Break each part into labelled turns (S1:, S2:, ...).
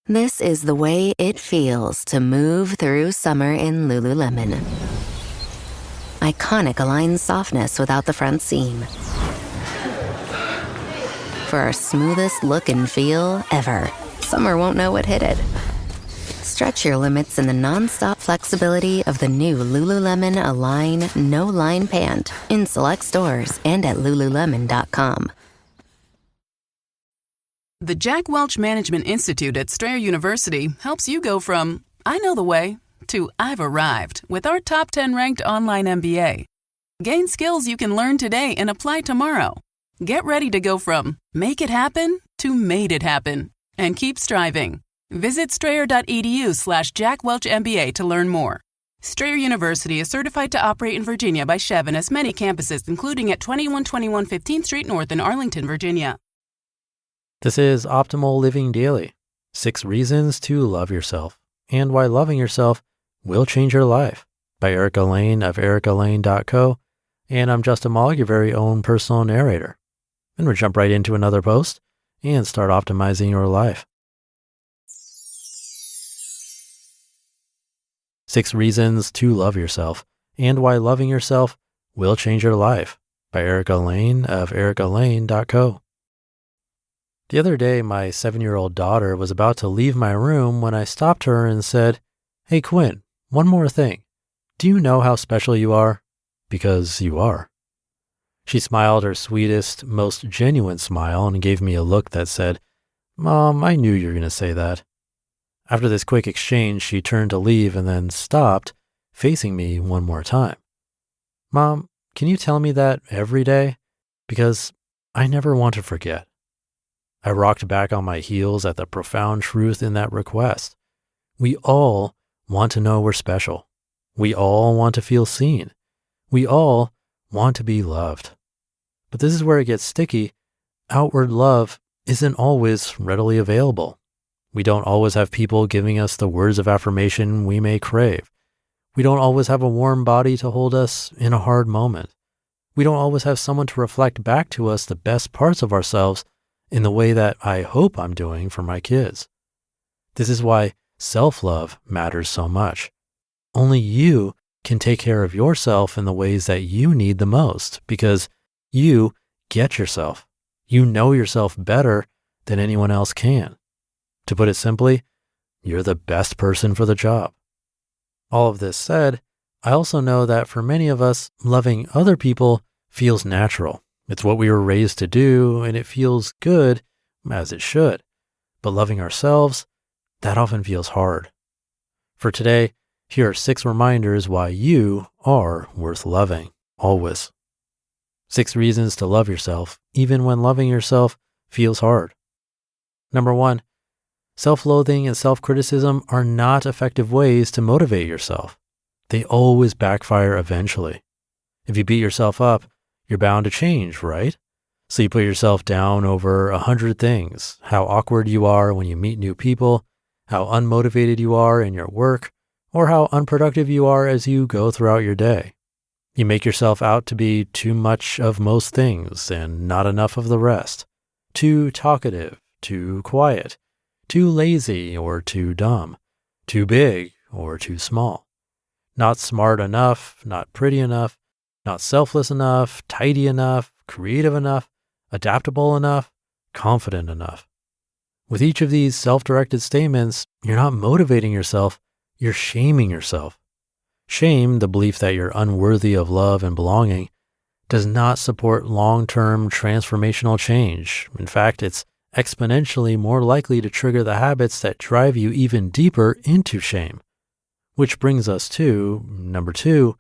S1: This is the way it feels to move through summer in Lululemon. Iconic Align softness without the front seam. For our smoothest look and feel ever, summer won't know what hit it. Stretch your limits in the non-stop flexibility of the new Lululemon Align No-Line Pant in select stores and at Lululemon.com.
S2: The Jack Welch Management Institute at Strayer University helps you go from, I know the way, to I've arrived with our top 10 ranked online MBA. Gain skills you can learn today and apply tomorrow. Get ready to go from make it happen to made it happen and keep striving. Visit strayer.edu/Jack Welch MBA to learn more. Strayer University is certified to operate in Virginia by Chev and has many campuses, including at 2121 15th Street North in Arlington, Virginia.
S3: This is Optimal Living Daily, 6 Reasons to Love Yourself and Why Loving Yourself Will Change Your Life by Erica Layne of ericalayne.co. And I'm Justin Mogg, your very own personal narrator. And we'll jump right into another post and start optimizing your life. 6 Reasons to Love Yourself and Why Loving Yourself Will Change Your Life by Erica Layne of ericalayne.co. The other day, my 7-year-old daughter was about to leave my room when I stopped her and said, "Hey Quinn, one more thing. Do you know how special you are? Because you are." She smiled her sweetest, most genuine smile and gave me a look that said, "Mom, I knew you were going to say that." After this quick exchange, she turned to leave and then stopped, facing me one more time. "Mom, can you tell me that every day? Because I never want to forget." I rocked back on my heels at the profound truth in that request. We all want to know we're special. We all want to feel seen. We all want to be loved. But this is where it gets sticky. Outward love isn't always readily available. We don't always have people giving us the words of affirmation we may crave. We don't always have a warm body to hold us in a hard moment. We don't always have someone to reflect back to us the best parts of ourselves in the way that I hope I'm doing for my kids. This is why self-love matters so much. Only you can take care of yourself in the ways that you need the most because you get yourself. You know yourself better than anyone else can. To put it simply, you're the best person for the job. All of this said, I also know that for many of us, loving other people feels natural. It's what we were raised to do, and it feels good, as it should. But loving ourselves, that often feels hard. For today, here are 6 reminders why you are worth loving, always. 6 reasons to love yourself, even when loving yourself feels hard. Number 1, self-loathing and self-criticism are not effective ways to motivate yourself. They always backfire eventually. If you beat yourself up, you're bound to change, right? So you put yourself down over 100 things, how awkward you are when you meet new people, how unmotivated you are in your work, or how unproductive you are as you go throughout your day. You make yourself out to be too much of most things and not enough of the rest. Too talkative, too quiet, too lazy or too dumb, too big or too small. Not smart enough, not pretty enough, not selfless enough, tidy enough, creative enough, adaptable enough, confident enough. With each of these self-directed statements, you're not motivating yourself, you're shaming yourself. Shame, the belief that you're unworthy of love and belonging, does not support long-term transformational change. In fact, it's exponentially more likely to trigger the habits that drive you even deeper into shame. Which brings us to number 2,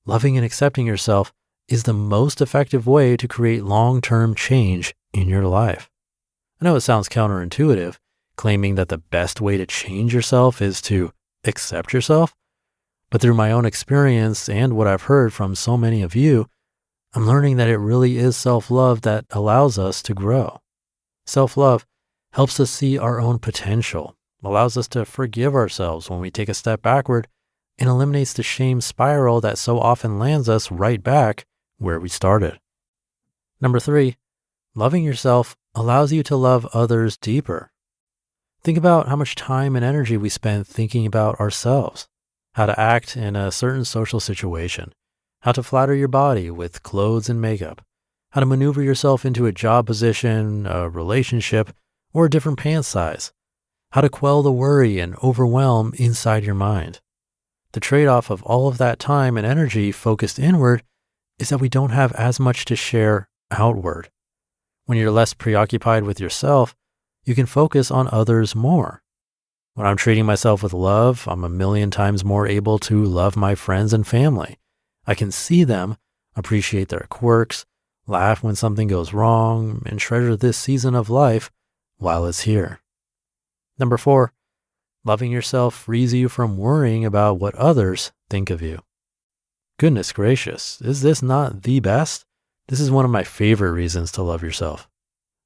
S3: loving and accepting yourself is the most effective way to create long-term change in your life. I know it sounds counterintuitive, claiming that the best way to change yourself is to accept yourself, but through my own experience and what I've heard from so many of you, I'm learning that it really is self-love that allows us to grow. Self-love helps us see our own potential, allows us to forgive ourselves when we take a step backward, and eliminates the shame spiral that so often lands us right back where we started. Number 3, loving yourself allows you to love others deeper. Think about how much time and energy we spend thinking about ourselves, how to act in a certain social situation, how to flatter your body with clothes and makeup, how to maneuver yourself into a job position, a relationship, or a different pant size, how to quell the worry and overwhelm inside your mind. The trade-off of all of that time and energy focused inward is that we don't have as much to share outward. When you're less preoccupied with yourself, you can focus on others more. When I'm treating myself with love, I'm a million times more able to love my friends and family. I can see them, appreciate their quirks, laugh when something goes wrong, and treasure this season of life while it's here. Number 4, loving yourself frees you from worrying about what others think of you. Goodness gracious, is this not the best? This is one of my favorite reasons to love yourself.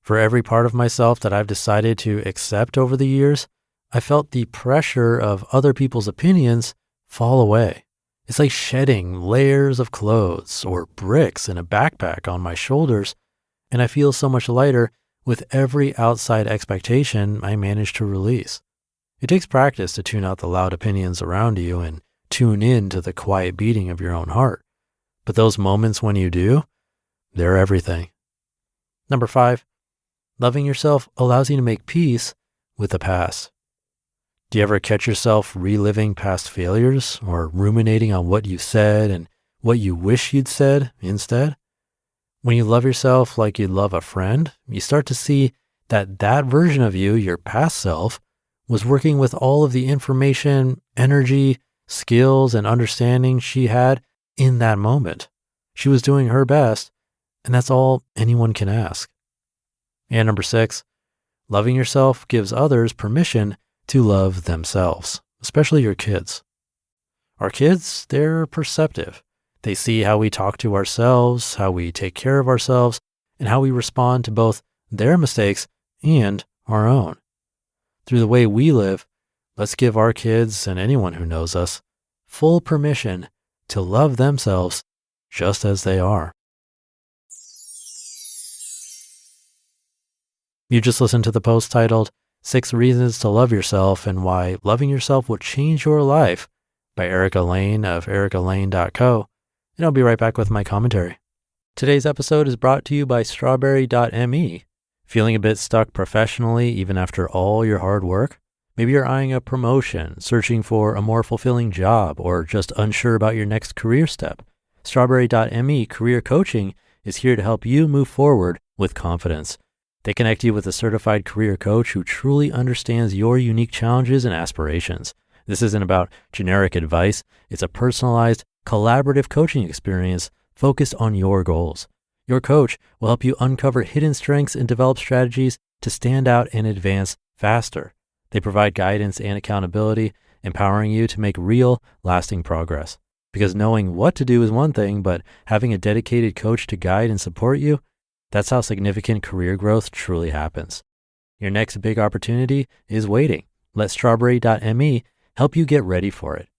S3: For every part of myself that I've decided to accept over the years, I felt the pressure of other people's opinions fall away. It's like shedding layers of clothes or bricks in a backpack on my shoulders, and I feel so much lighter with every outside expectation I manage to release. It takes practice to tune out the loud opinions around you and tune in to the quiet beating of your own heart. But those moments when you do, they're everything. Number 5, loving yourself allows you to make peace with the past. Do you ever catch yourself reliving past failures or ruminating on what you said and what you wish you'd said instead? When you love yourself like you'd love a friend, you start to see that that version of you, your past self, was working with all of the information, energy, skills, and understanding she had in that moment. She was doing her best, and that's all anyone can ask. And number 6, loving yourself gives others permission to love themselves, especially your kids. Our kids, they're perceptive. They see how we talk to ourselves, how we take care of ourselves, and how we respond to both their mistakes and our own. Through the way we live, let's give our kids and anyone who knows us full permission to love themselves just as they are. You just listened to the post titled 6 Reasons to Love Yourself and Why Loving Yourself Will Change Your Life by Layne of ericalayne.co, and I'll be right back with my commentary. Today's episode is brought to you by strawberry.me. Feeling a bit stuck professionally even after all your hard work? Maybe you're eyeing a promotion, searching for a more fulfilling job, or just unsure about your next career step. Strawberry.me Career Coaching is here to help you move forward with confidence. They connect you with a certified career coach who truly understands your unique challenges and aspirations. This isn't about generic advice. It's a personalized, collaborative coaching experience focused on your goals. Your coach will help you uncover hidden strengths and develop strategies to stand out and advance faster. They provide guidance and accountability, empowering you to make real, lasting progress. Because knowing what to do is one thing, but having a dedicated coach to guide and support you, that's how significant career growth truly happens. Your next big opportunity is waiting. Let strawberry.me help you get ready for it.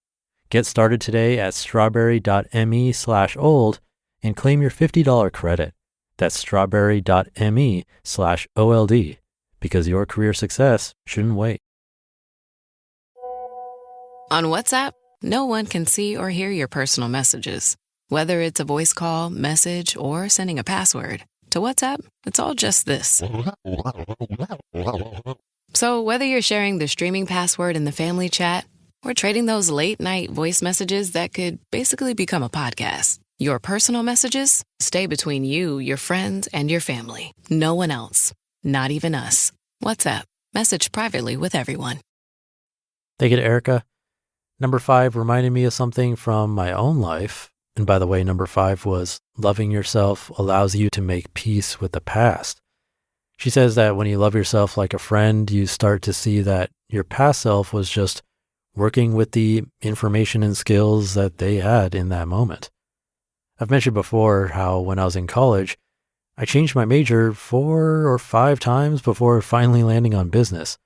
S3: Get started today at strawberry.me/old and claim your $50 credit. That's strawberry.me/OLD, because your career success shouldn't wait.
S2: On WhatsApp, no one can see or hear your personal messages. Whether it's a voice call, message, or sending a password. To WhatsApp, it's all just this. So whether you're sharing the streaming password in the family chat or trading those late-night voice messages that could basically become a podcast, your personal messages stay between you, your friends, and your family. No one else. Not even us. WhatsApp. Message privately with everyone.
S3: Thank you to Erica. Number 5 reminded me of something from my own life. And by the way, number 5 was loving yourself allows you to make peace with the past. She says that when you love yourself like a friend, you start to see that your past self was just working with the information and skills that they had in that moment. I've mentioned before how when I was in college, I changed my major 4 or 5 times before finally landing on business.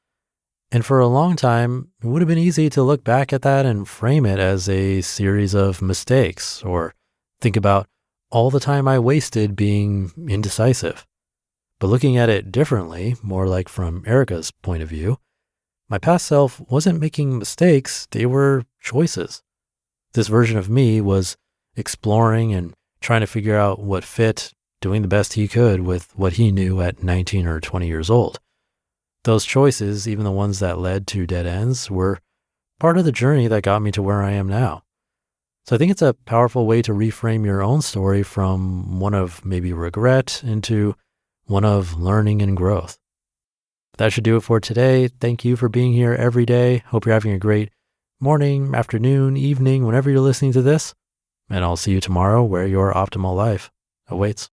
S3: And for a long time, it would have been easy to look back at that and frame it as a series of mistakes, or think about all the time I wasted being indecisive. But looking at it differently, more like from Erica's point of view, My past self wasn't making mistakes, they were choices. This version of me was exploring and trying to figure out what fit, doing the best he could with what he knew at 19 or 20 years old. Those choices, even the ones that led to dead ends, were part of the journey that got me to where I am now. So I think it's a powerful way to reframe your own story from one of maybe regret into one of learning and growth. That should do it for today. Thank you for being here every day. Hope you're having a great morning, afternoon, evening, whenever you're listening to this. And I'll see you tomorrow where your optimal life awaits.